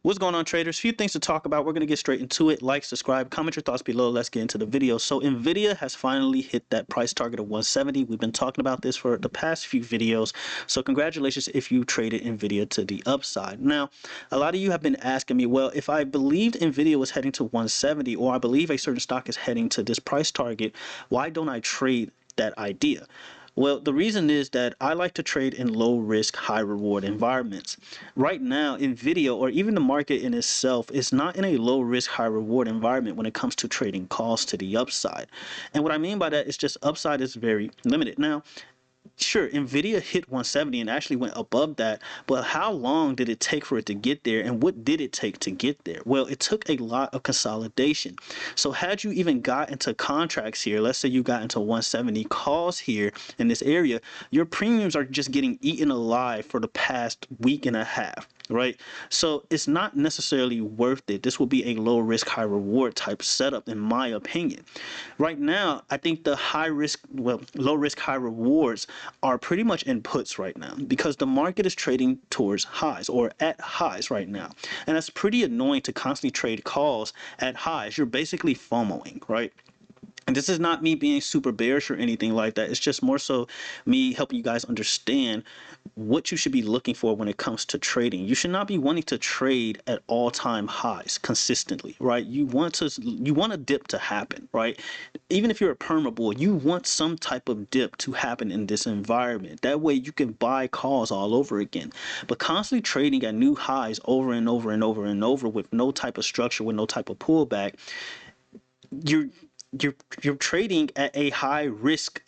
What's going on, traders? Few things to talk about. We're going to get straight into it. Like, subscribe, comment your thoughts below. Let's get into the video. So Nvidia has finally hit that price target of 170. We've been talking about this for the past few videos. So congratulations if you traded Nvidia to the upside. Now, a lot of you have been asking me, well, if I believed Nvidia was heading to 170, or I believe a certain stock is heading to this price target, why don't I trade that idea? Well, the reason is that I like to trade in low risk, high reward environments. Right now, Nvidia, or even the market in itself, is not in a low risk, high reward environment when it comes to trading calls to the upside. And what I mean by that is just upside is very limited. Now, sure, Nvidia hit 170 and actually went above that, but how long did it take for it to get there, and what did it take to get there? Well, it took a lot of consolidation. So had you even got into contracts here, let's say you got into 170 calls here in this area, your premiums are just getting eaten alive for the past week and a half. Right, so it's not necessarily worth it. This will be a low risk, high reward type setup, in my opinion. Right now, I think the low risk, high rewards are pretty much in puts right now, because the market is trading towards highs, or at highs right now, and that's pretty annoying to constantly trade calls at highs. You're basically FOMOing, right? And this is not me being super bearish or anything like that. It's just more so me helping you guys understand what you should be looking for when it comes to trading. You should not be wanting to trade at all-time highs consistently, right? You want a dip to happen, right? Even if you're a perma bull, you want some type of dip to happen in this environment. That way you can buy calls all over again. But constantly trading at new highs over and over and over and over with no type of structure, with no type of pullback, you're trading at a high risk,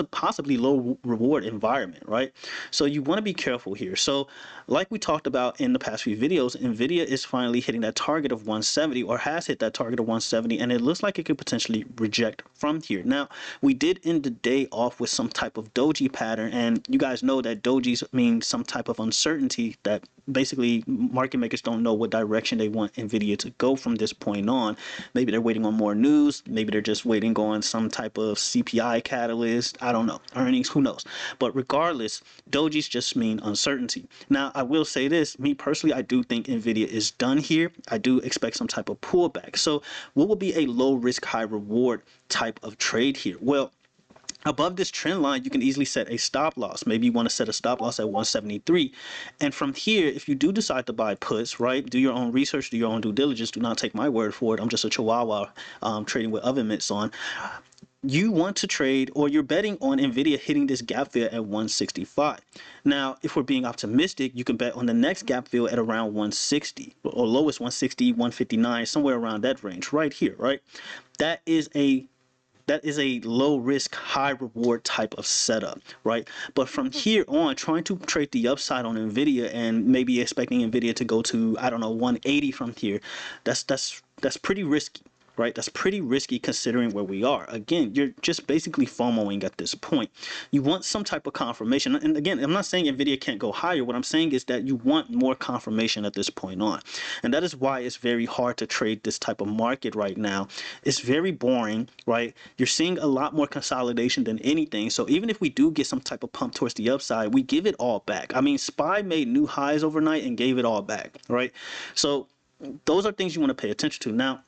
possibly low reward environment, right? So you want to be careful here. So like we talked about in the past few videos, Nvidia is finally hitting that target of 170, or has hit that target of 170, and it looks like it could potentially reject from here. Now, we did end the day off with some type of doji pattern, and you guys know that dojis mean some type of uncertainty, that basically market makers don't know what direction they want Nvidia to go from this point on. Maybe they're waiting on more news, maybe they're just waiting on some type of CPI catalyst, I don't know, earnings, who knows. But regardless, dojis just mean uncertainty. Now, I will say this, me personally, I do think Nvidia is done here. I do expect some type of pullback. So what would be a low risk, high reward type of trade here? Well, above this trend line, you can easily set a stop loss. Maybe you want to set a stop loss at 173. And from here, if you do decide to buy puts, right, do your own research, do your own due diligence. Do not take my word for it. I'm just a chihuahua trading with oven mitts on. You want to trade, or you're betting on Nvidia hitting this gap fill at 165. Now, if we're being optimistic, you can bet on the next gap fill at around 160, or lowest 160, 159, somewhere around that range right here, right? That is a low risk, high reward type of setup, right? But from here on, trying to trade the upside on Nvidia and maybe expecting Nvidia to go to, I don't know, 180 from here, that's pretty risky, right? That's pretty risky considering where we are. Again, you're just basically FOMOing at this point. You want some type of confirmation. And again, I'm not saying Nvidia can't go higher. What I'm saying is that you want more confirmation at this point on. And that is why it's very hard to trade this type of market right now. It's very boring, right? You're seeing a lot more consolidation than anything. So even if we do get some type of pump towards the upside, we give it all back. I mean, SPY made new highs overnight and gave it all back, right? So those are things you want to pay attention to. Now,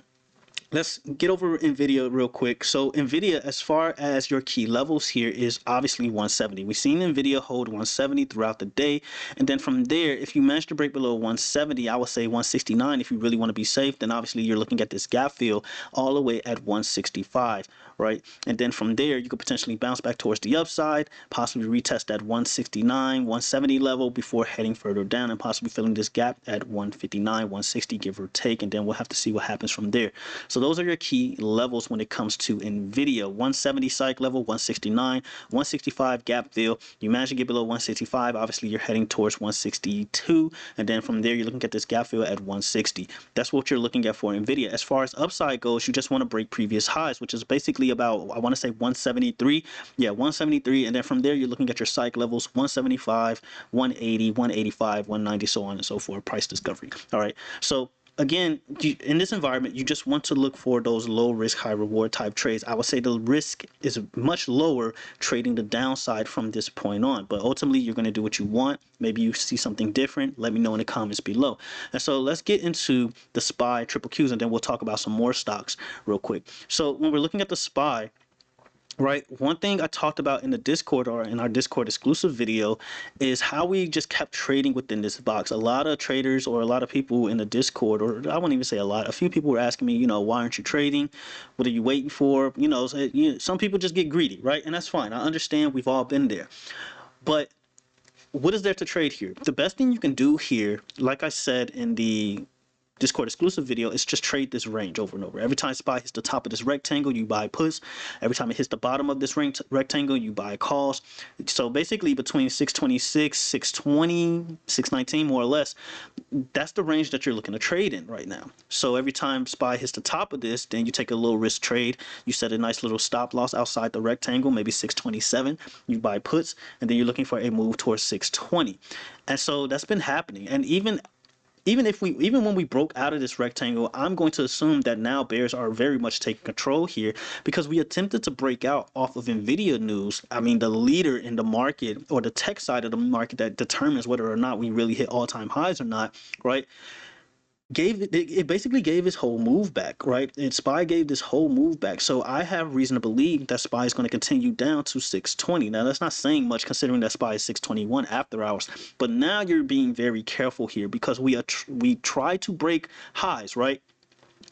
let's get over Nvidia real quick. So Nvidia, as far as your key levels here, is obviously 170. We've seen Nvidia hold 170 throughout the day, and then from there, if you manage to break below 170, I would say 169. If you really want to be safe, then obviously you're looking at this gap fill all the way at 165, right? And then from there, you could potentially bounce back towards the upside, possibly retest that 169, 170 level before heading further down and possibly filling this gap at 159, 160, give or take, and then we'll have to see what happens from there. So those are your key levels when it comes to Nvidia. 170 psych level, 169, 165 gap fill. You manage to get below 165, obviously you're heading towards 162, and then from there you're looking at this gap fill at 160. That's what you're looking at for Nvidia. As far as upside goes, you just want to break previous highs, which is basically about, I want to say 173. Yeah, 173, and then from there you're looking at your psych levels, 175, 180, 185, 190, so on and so forth, price discovery. All right, so again, in this environment, you just want to look for those low risk, high reward type trades. I would say the risk is much lower trading the downside from this point on, but ultimately you're going to do what you want. Maybe you see something different. Let me know in the comments below. And so let's get into the SPY triple Qs, and then we'll talk about some more stocks real quick. So when we're looking at the SPY, right, one thing I talked about in the Discord, or in our Discord exclusive video, is how we just kept trading within this box. A lot of traders, or a lot of people in the Discord, or I won't even say a lot, a few people were asking me, why aren't you trading? What are you waiting for? Some people just get greedy, right? And that's fine. I understand. We've all been there. But what is there to trade here? The best thing you can do here, like I said in the Discord exclusive video, is just trade this range over and over. Every time SPY hits the top of this rectangle, you buy puts. Every time it hits the bottom of this rectangle, you buy calls. So basically between 626, 620, 619 more or less, that's the range that you're looking to trade in right now. So every time SPY hits the top of this, then you take a low risk trade. You set a nice little stop loss outside the rectangle, maybe 627. You buy puts, and then you're looking for a move towards 620. And so that's been happening. And even when we broke out of this rectangle, I'm going to assume that now bears are very much taking control here, because we attempted to break out off of Nvidia news. I mean, the leader in the market, or the tech side of the market that determines whether or not we really hit all-time highs or not, right? It basically gave his whole move back, right? And SPY gave this whole move back. So I have reason to believe that SPY is going to continue down to 620. Now, that's not saying much considering that SPY is 621 after hours. But now you're being very careful here, because we try to break highs, right?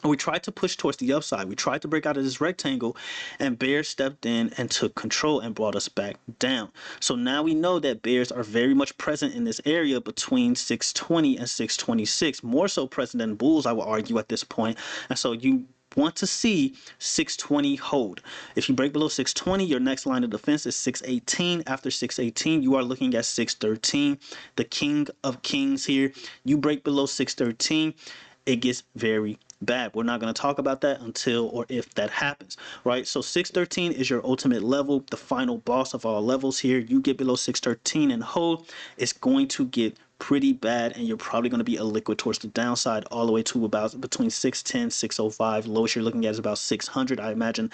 We tried to push towards the upside. We tried to break out of this rectangle, and bears stepped in and took control and brought us back down. So now we know that bears are very much present in this area between 620 and 626, more so present than bulls, I would argue, at this point. And so you want to see 620 hold. If you break below 620, your next line of defense is 618. After 618, you are looking at 613, the king of kings here. You break below 613, it gets very bad. We're not going to talk about that until or if that happens, right? So 613 is your ultimate level, the final boss of all levels here. You get below 613 and hold, it's going to get pretty bad, and you're probably going to be a liquid towards the downside all the way to about between 610, 605. Lowest you're looking at is about 600. I imagine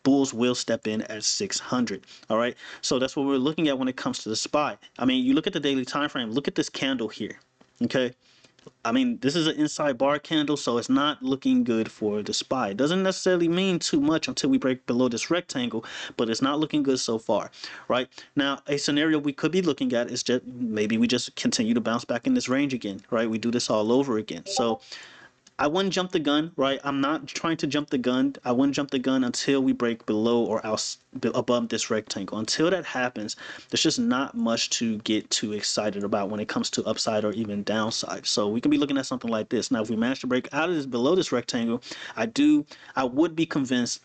bulls will step in at 600. All right, so that's what we're looking at when it comes to the SPY. I mean, you look at the daily time frame, look at this candle here. Okay, I mean, this is an inside bar candle, so it's not looking good for the SPY. It doesn't necessarily mean too much until we break below this rectangle, but it's not looking good so far, right? Now, a scenario we could be looking at is just maybe we just continue to bounce back in this range again, right? We do this all over again. So I wouldn't jump the gun, right? I'm not trying to jump the gun. I wouldn't jump the gun until we break below or above this rectangle. Until that happens, there's just not much to get too excited about when it comes to upside or even downside. So we can be looking at something like this. Now, if we manage to break out of this below this rectangle, I would be convinced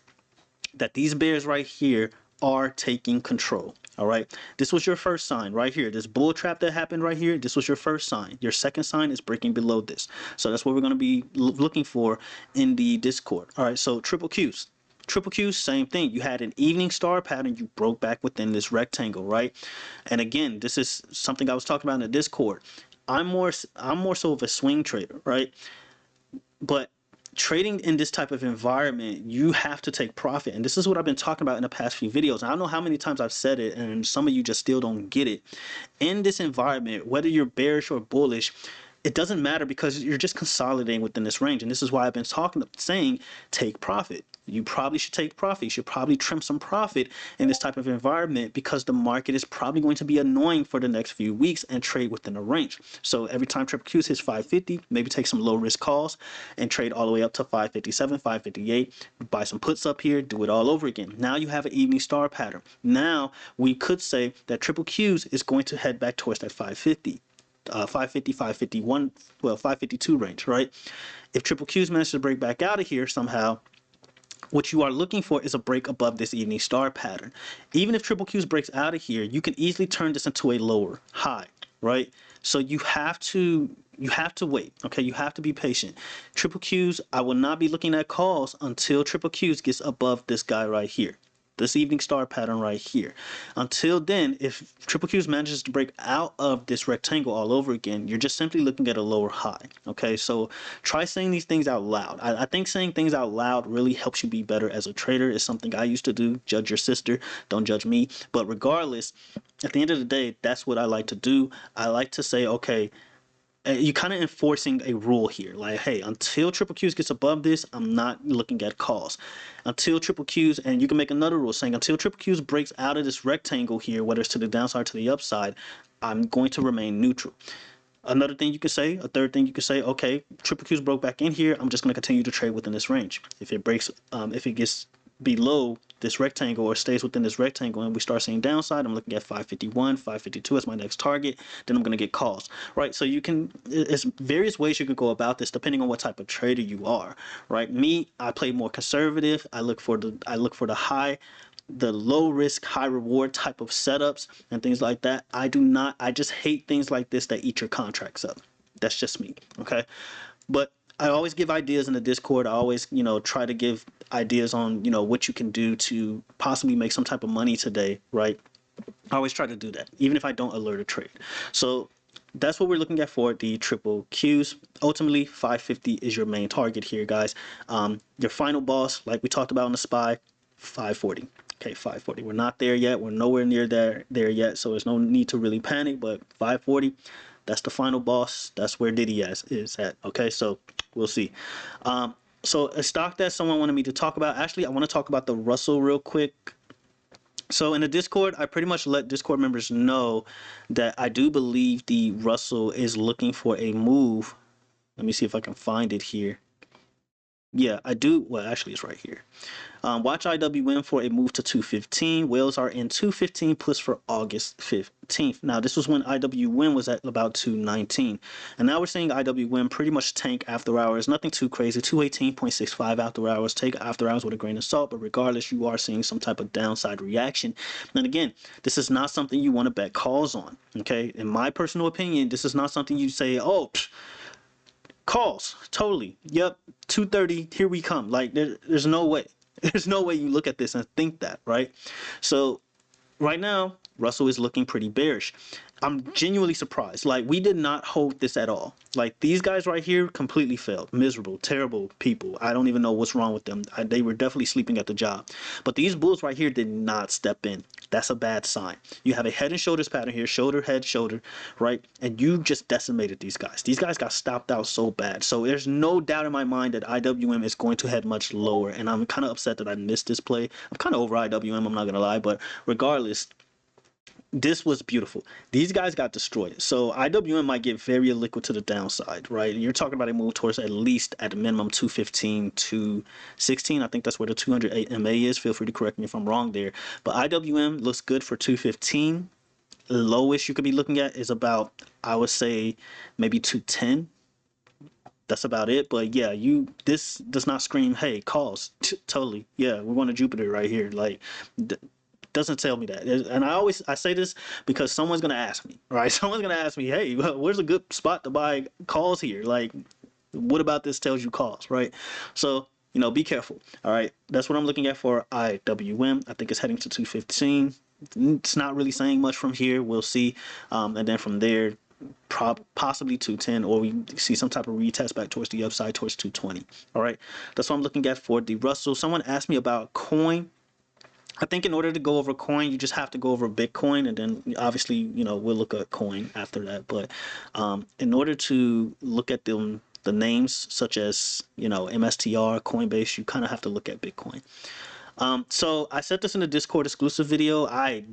that these bears right here are taking control. All right, this was your first sign right here. This bull trap that happened right here, this was your first sign. Your second sign is breaking below this. So that's what we're going to be looking for in the Discord. All right, so triple Qs. Triple Qs, same thing. You had an evening star pattern. You broke back within this rectangle, right? And again, this is something I was talking about in the Discord. I'm more so of a swing trader, right? But trading in this type of environment, you have to take profit. And this is what I've been talking about in the past few videos. I don't know how many times I've said it, and some of you just still don't get it. In this environment, whether you're bearish or bullish, it doesn't matter, because you're just consolidating within this range. And this is why I've been saying take profit. You probably should take profit. You should probably trim some profit in this type of environment, because the market is probably going to be annoying for the next few weeks, and trade within a range. So every time triple Qs hits 550, maybe take some low risk calls and trade all the way up to 557, 558, buy some puts up here, do it all over again. Now you have an evening star pattern. Now we could say that triple Qs is going to head back towards that 550. 550, 551, well, 552 range, right? If triple Qs manage to break back out of here somehow, what you are looking for is a break above this evening star pattern. Even if triple Qs breaks out of here, you can easily turn this into a lower high, right? So you have to wait, okay? You have to be patient. Triple Qs, I will not be looking at calls until triple Qs gets above this guy right here. this evening star pattern right here. Until then, if triple Qs manages to break out of this rectangle all over again, you're just simply looking at a lower high. Okay, so try saying these things out loud. I think saying things out loud really helps you be better as a trader. It's something I used to do. Judge your sister, don't judge me. But regardless, at the end of the day, that's what I like to do. I like to say, okay, you kind of enforcing a rule here, like, hey, until triple Qs gets above this, I'm not looking at calls. Until triple Qs, and you can make another rule saying until triple Qs breaks out of this rectangle here, whether it's to the downside or to the upside, I'm going to remain neutral. Another thing you could say, a third thing you could say, okay, triple Qs broke back in here, I'm just going to continue to trade within this range. If it breaks, if it gets below this rectangle or stays within this rectangle and we start seeing downside, I'm looking at 551, 552 as my next target, then I'm going to get calls, right? So you can, there's various ways you could go about this depending on what type of trader you are, right? Me, I play more conservative. I look for the high, the low risk, high reward type of setups and things like that. I just hate things like this that eat your contracts up. That's just me, okay? But I always give ideas in the Discord. I always, try to give ideas on, what you can do to possibly make some type of money today, right? I always try to do that, even if I don't alert a trade. So that's what we're looking at for the triple Qs. Ultimately, 550 is your main target here, guys. Your final boss, like we talked about on the SPY, 540. Okay, 540. We're not there yet. We're nowhere near there yet, so there's no need to really panic, but 540, that's the final boss. That's where Diddy is at. Okay, so we'll see. So a stock that someone wanted me to talk about, actually, I want to talk about the Russell real quick. So in the Discord, I pretty much let Discord members know that I do believe the Russell is looking for a move. Let me see if I can find it here. Yeah, I do. Well, actually, it's right here. Watch IWM for a move to 215. Whales are in 215 plus for August 15th. Now, this was when IWM was at about 219. And now we're seeing IWM pretty much tank after hours. Nothing too crazy. 218.65 after hours. Take after hours with a grain of salt. But regardless, you are seeing some type of downside reaction. And again, this is not something you want to bet calls on. Okay? In my personal opinion, this is not something you say, oh, calls. Totally. Yep. 230. Here we come. Like, there's no way. There's no way you look at this and think that, right? So right now, Russell is looking pretty bearish. I'm genuinely surprised. Like, we did not hold this at all. Like, these guys right here completely failed. Miserable, terrible people. I don't even know what's wrong with them. They were definitely sleeping at the job. But these bulls right here did not step in. That's a bad sign. You have a head and shoulders pattern here, shoulder, head, shoulder, right? And you just decimated these guys. These guys got stopped out so bad. So there's no doubt in my mind that IWM is going to head much lower. And I'm kind of upset that I missed this play. I'm kind of over IWM, I'm not going to lie. But regardless, this was beautiful. These guys got destroyed. So IWM might get very liquid to the downside, right? You're talking about a move towards at least at the minimum 215 to 16. I think that's where the 208 MA is. Feel free to correct me if I'm wrong there. But IWM looks good for 215. The lowest you could be looking at is about, I would say, maybe 210. That's about it. But yeah, this does not scream, hey, calls. Totally. Yeah, we're going to Jupiter right here. Like, doesn't tell me that. And I say this because someone's gonna ask me, right? Someone's gonna ask me, hey, where's a good spot to buy calls here? Like, what about this tells you calls, right? So, be careful. All right, that's what I'm looking at for IWM. I think it's heading to 215. It's not really saying much from here. We'll see, and then from there, possibly 210, or we see some type of retest back towards the upside towards 220. All right, that's what I'm looking at for the Russell. Someone asked me about coin. I think in order to go over coin, you just have to go over Bitcoin, and then obviously, we'll look at coin after that. But in order to look at the names such as, MSTR, Coinbase, you kind of have to look at Bitcoin. So I said this in the Discord exclusive video. I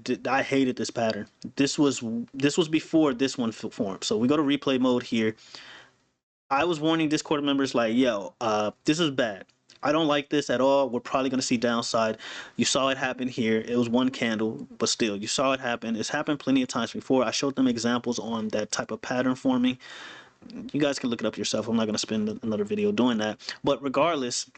hated this pattern. This was before this one formed. So we go to replay mode here. I was warning Discord members like, yo, this is bad. I don't like this at all. We're probably going to see downside. You saw it happen here. It was one candle, but still, you saw it happen. It's happened plenty of times before. I showed them examples on that type of pattern forming. You guys can look it up yourself. I'm not going to spend another video doing that. But regardless,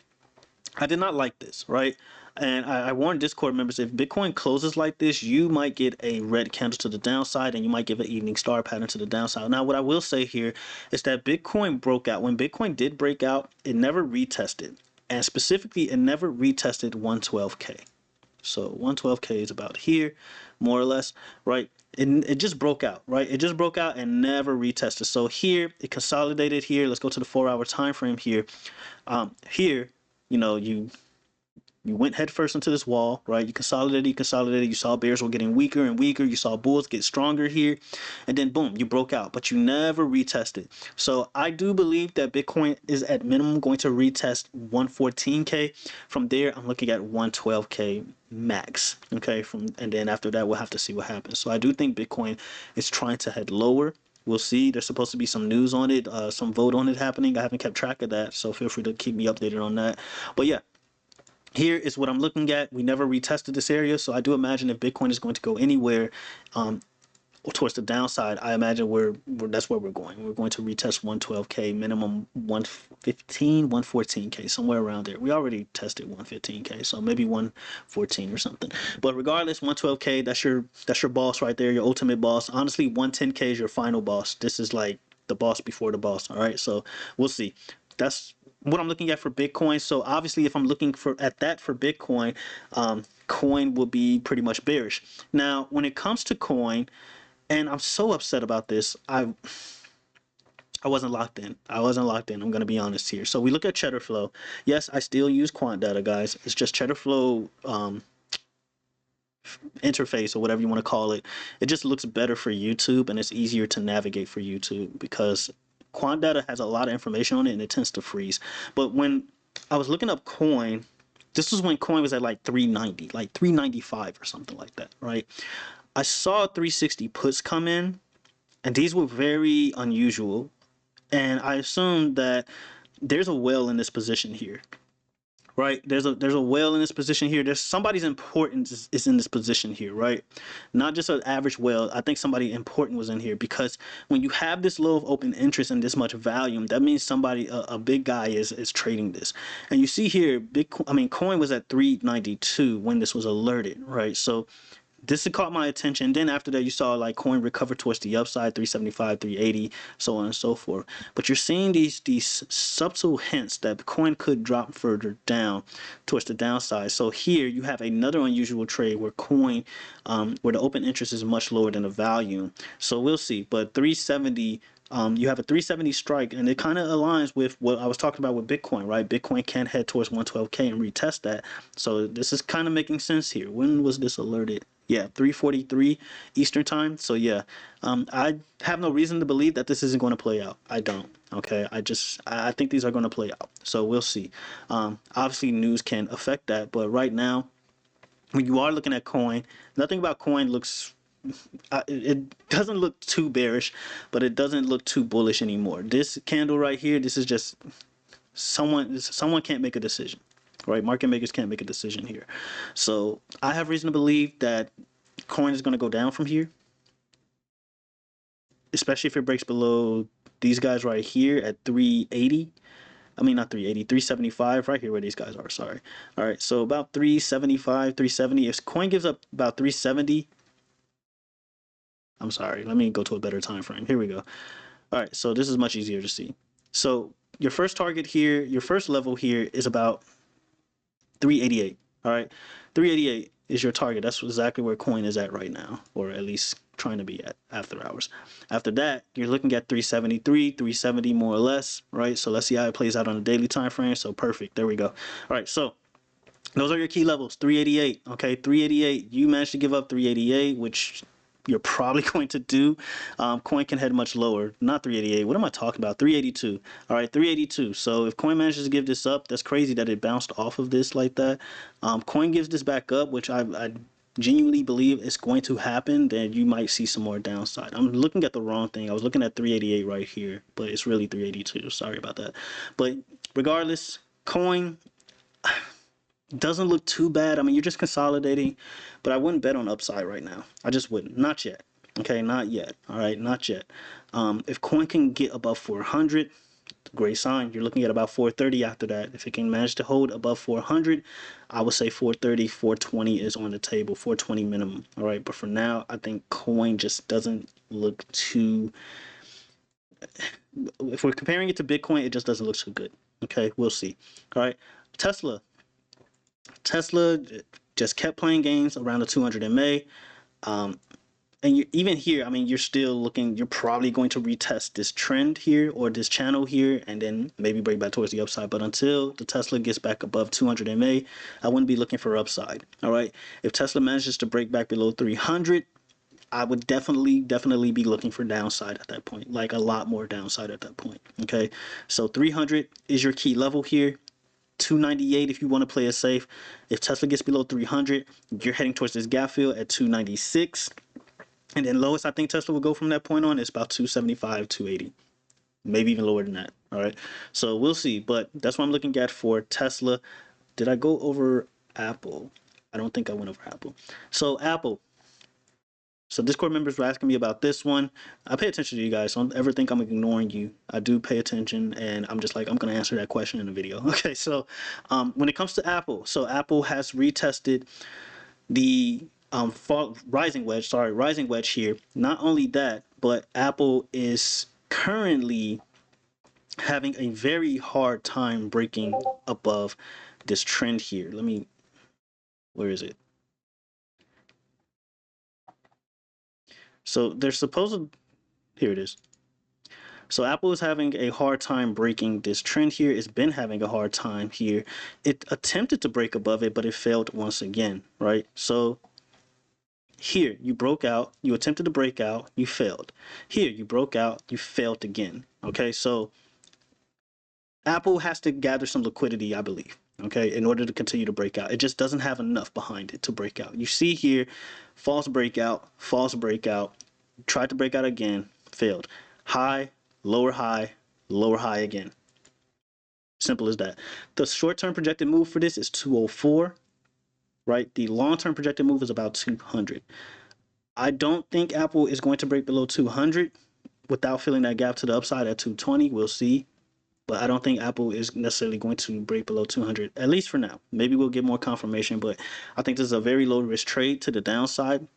I did not like this, right? And I warned Discord members, if Bitcoin closes like this, you might get a red candle to the downside, and you might give an evening star pattern to the downside. Now, what I will say here is that Bitcoin broke out. When Bitcoin did break out, it never retested. And specifically, it never retested 112K. So 112K is about here, more or less, right? It just broke out, right? It just broke out and never retested. So here it consolidated here. Let's go to the 4-hour time frame here. Here, you know, you went headfirst into this wall, right? You consolidated. You saw bears were getting weaker and weaker. You saw bulls get stronger here. And then boom, you broke out, but you never retested. So I do believe that Bitcoin is at minimum going to retest 114K. From there, I'm looking at 112K max. Okay. And then after that, we'll have to see what happens. So I do think Bitcoin is trying to head lower. We'll see. There's supposed to be some news on it, some vote on it happening. I haven't kept track of that, so feel free to keep me updated on that. But yeah, here is what I'm looking at. We never retested this area, so I do imagine if Bitcoin is going to go anywhere towards the downside, I imagine that's where we're going. We're going to retest 112K, minimum 115, 114K, somewhere around there. We already tested 115K, so maybe 114 or something. But regardless, 112K, that's your boss right there, your ultimate boss. Honestly, 110K is your final boss. This is like the boss before the boss. All right, so we'll see. That's what I'm looking at for Bitcoin. So obviously, if I'm looking at that for Bitcoin, coin will be pretty much bearish. Now, when it comes to coin, and I'm so upset about this. I wasn't locked in. I wasn't locked in. I'm going to be honest here. So we look at Cheddar Flow. Yes, I still use quant data, guys. It's just Cheddar Flow interface or whatever you want to call it. It just looks better for YouTube and it's easier to navigate for YouTube because quant data has a lot of information on it and it tends to freeze. But when I was looking up coin, this was when coin was at like 390, like 395 or something like that, right? I saw 360 puts come in, and these were very unusual. And I assumed that there's a whale in this position here, right? There's a whale in this position here. There's somebody's importance is in this position here, right? Not just an average whale. I think somebody important was in here because when you have this low of open interest and this much volume, that means somebody, a big guy is trading this. And you see here, coin was at 392 when this was alerted, right? So this caught my attention. Then after that, you saw like coin recover towards the upside, 375, 380, so on and so forth. But you're seeing these subtle hints that coin could drop further down towards the downside. So here you have another unusual trade where coin, where the open interest is much lower than the volume. So we'll see. But 370. You have a 370 strike, and it kind of aligns with what I was talking about with Bitcoin, right? Bitcoin can head towards 112K and retest that. So this is kind of making sense here. When was this alerted? Yeah, 3:43 Eastern time. So yeah, I have no reason to believe that this isn't going to play out. I don't. Okay, I think these are going to play out. So we'll see. Obviously, news can affect that, but right now, when you are looking at coin, nothing about coin looks. It doesn't look too bearish, but it doesn't look too bullish anymore. This candle right here, this is just someone can't make a decision, right? Market makers can't make a decision here. So I have reason to believe that coin is going to go down from here, especially if it breaks below these guys right here at 380. I mean, not 380, 375, right here where these guys are, sorry. All right, so about 375, 370. If coin gives up about 370, I'm sorry, let me go to a better time frame. Here we go. All right, so this is much easier to see. So your first target here, your first level here is about 388. All right, 388 is your target. That's exactly where coin is at right now, or at least trying to be at after hours. After that, you're looking at 373, 370 more or less, right? So let's see how it plays out on a daily time frame. So perfect. There we go. All right, so those are your key levels. 388. Okay, 388. You managed to give up 388, which you're probably going to do. Coin can head much lower. Not 388. What am I talking about? 382. All right, 382. So if coin manages to give this up, that's crazy that it bounced off of this like that. Coin gives this back up, which I genuinely believe is going to happen, then you might see some more downside. I'm looking at the wrong thing. I was looking at 388 right here, but it's really 382. Sorry about that. But regardless, coin doesn't look too bad. I mean, you're just consolidating, but I wouldn't bet on upside right now. I just wouldn't. Not yet. Okay, not yet. All right, not yet. If coin can get above 400, great sign. You're looking at about 430 after that. If it can manage to hold above 400, I would say 430, 420 is on the table, 420 minimum. All right, but for now, I think coin just doesn't look too. If we're comparing it to Bitcoin, it just doesn't look so good. Okay, we'll see. All right, Tesla. just kept playing games around the 200 MA. And even here, I mean, you're still looking, you're probably going to retest this trend here or this channel here and then maybe break back towards the upside. But until the Tesla gets back above 200 MA, I wouldn't be looking for upside. All right. If Tesla manages to break back below 300, I would definitely be looking for downside at that point, like a lot more downside at that point. Okay. So 300 is your key level here. 298 if you want to play it safe. If Tesla gets below 300, you're heading towards this gap fill at 296. And then lowest I think Tesla will go from that point on is about 275, 280, maybe even lower than that. All right. So we'll see. But that's what I'm looking at for Tesla. Did I go over Apple? I don't think I went over Apple. So Apple. So Discord members were asking me about this one. I pay attention to you guys. So don't ever think I'm ignoring you. I do pay attention, and I'm just like, I'm going to answer that question in the video. Okay, so when it comes to Apple, so Apple has retested the rising wedge here. Not only that, but Apple is currently having a very hard time breaking above this trend here. Where is it? So they're here it is. So Apple is having a hard time breaking this trend here. It's been having a hard time here. It attempted to break above it, but it failed once again, right? So here you broke out, you attempted to break out, you failed. Here you broke out, you failed again. Okay, so Apple has to gather some liquidity, I believe, okay, in order to continue to break out. It just doesn't have enough behind it to break out. You see here, false breakout, tried to break out again, failed. High, lower high again. Simple as that. The short-term projected move for this is 204, right? The long-term projected move is about 200. I don't think Apple is going to break below 200 without filling that gap to the upside at 220. We'll see. But I don't think Apple is necessarily going to break below 200, at least for now. Maybe we'll get more confirmation, but I think this is a very low risk trade to the downside.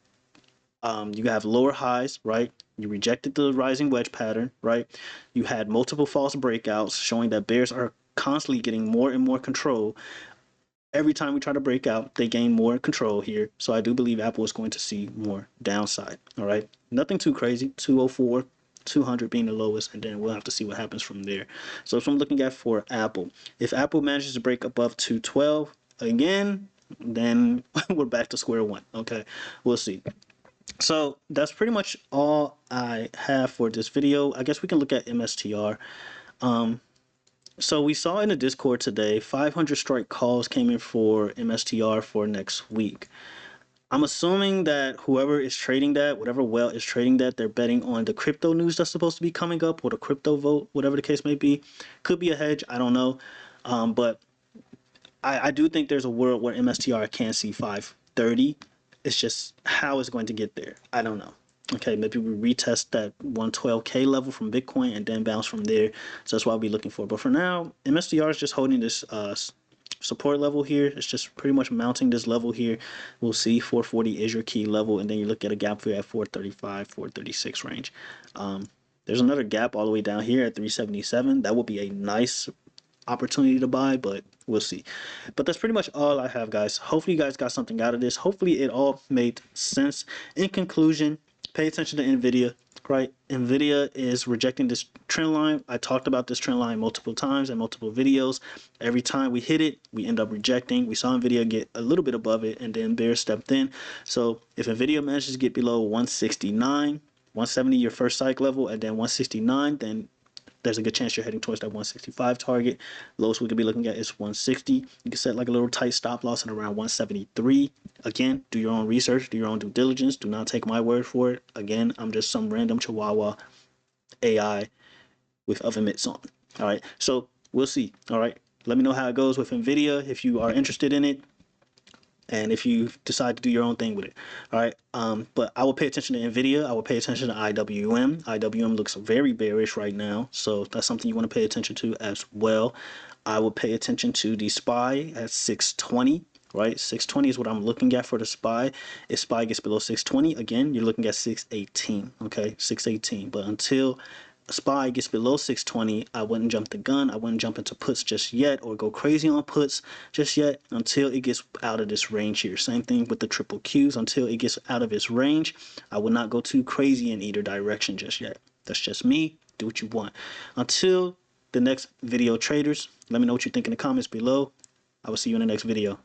You have lower highs, right? You rejected the rising wedge pattern, right? You had multiple false breakouts showing that bears are constantly getting more and more control. Every time we try to break out, they gain more control here. So I do believe Apple is going to see more downside. All right. Nothing too crazy. 204, 200 being the lowest, and then we'll have to see what happens from there. So that's what I'm looking at for Apple. If Apple manages to break above 212 again, then we're back to square one. Okay. We'll see. So that's pretty much all I have for this video. I guess we can look at MSTR. So we saw in the Discord today, 500 strike calls came in for MSTR for next week. I'm assuming that whoever is trading that, whatever whale is trading that, they're betting on the crypto news that's supposed to be coming up, or the crypto vote, whatever the case may be. Could be a hedge, I don't know. But I do think there's a world where MSTR can see 530. It's just how it's going to get there. I don't know. Okay, maybe we retest that 112K level from Bitcoin and then bounce from there. So that's what I'll be looking for. But for now, MSTR is just holding this support level here. It's just pretty much mounting this level here. We'll see 440 is your key level, and then you look at a gap fill at 435, 436 range. There's another gap all the way down here at 377. That would be a nice opportunity to buy, but we'll see. But that's pretty much all I have, guys. Hopefully you guys got something out of this. Hopefully it all made sense. In conclusion, pay attention to Nvidia, right? Nvidia is rejecting this trend line. I talked about this trend line multiple times in multiple videos. Every time we hit it, we end up rejecting. We saw Nvidia get a little bit above it, and then bear stepped in. So if Nvidia manages to get below 169, 170 your first cycle level, and then 169, then there's a good chance you're heading towards that 165 target. Lowest we could be looking at is 160. You can set like a little tight stop loss at around 173. Again, do your own research, do your own due diligence. Do not take my word for it. Again, I'm just some random Chihuahua AI with oven mitts on. All right, so we'll see. All right, let me know how it goes with Nvidia if you are interested in it, and if you decide to do your own thing with it. All right, but I will pay attention to Nvidia. I will pay attention to IWM. IWM looks very bearish right now, so that's something you want to pay attention to as well. I will pay attention to the SPY at 620. Right, 620 is what I'm looking at for the SPY. If SPY gets below 620, again, you're looking at 618. Okay, 618. But until SPY gets below 620, I wouldn't jump the gun. I wouldn't jump into puts just yet or go crazy on puts just yet until it gets out of this range here. Same thing with the triple Qs. Until it gets out of its range, I would not go too crazy in either direction just yet. That's just me. Do what you want. Until the next video, traders, let me know what you think in the comments below. I will see you in the next video.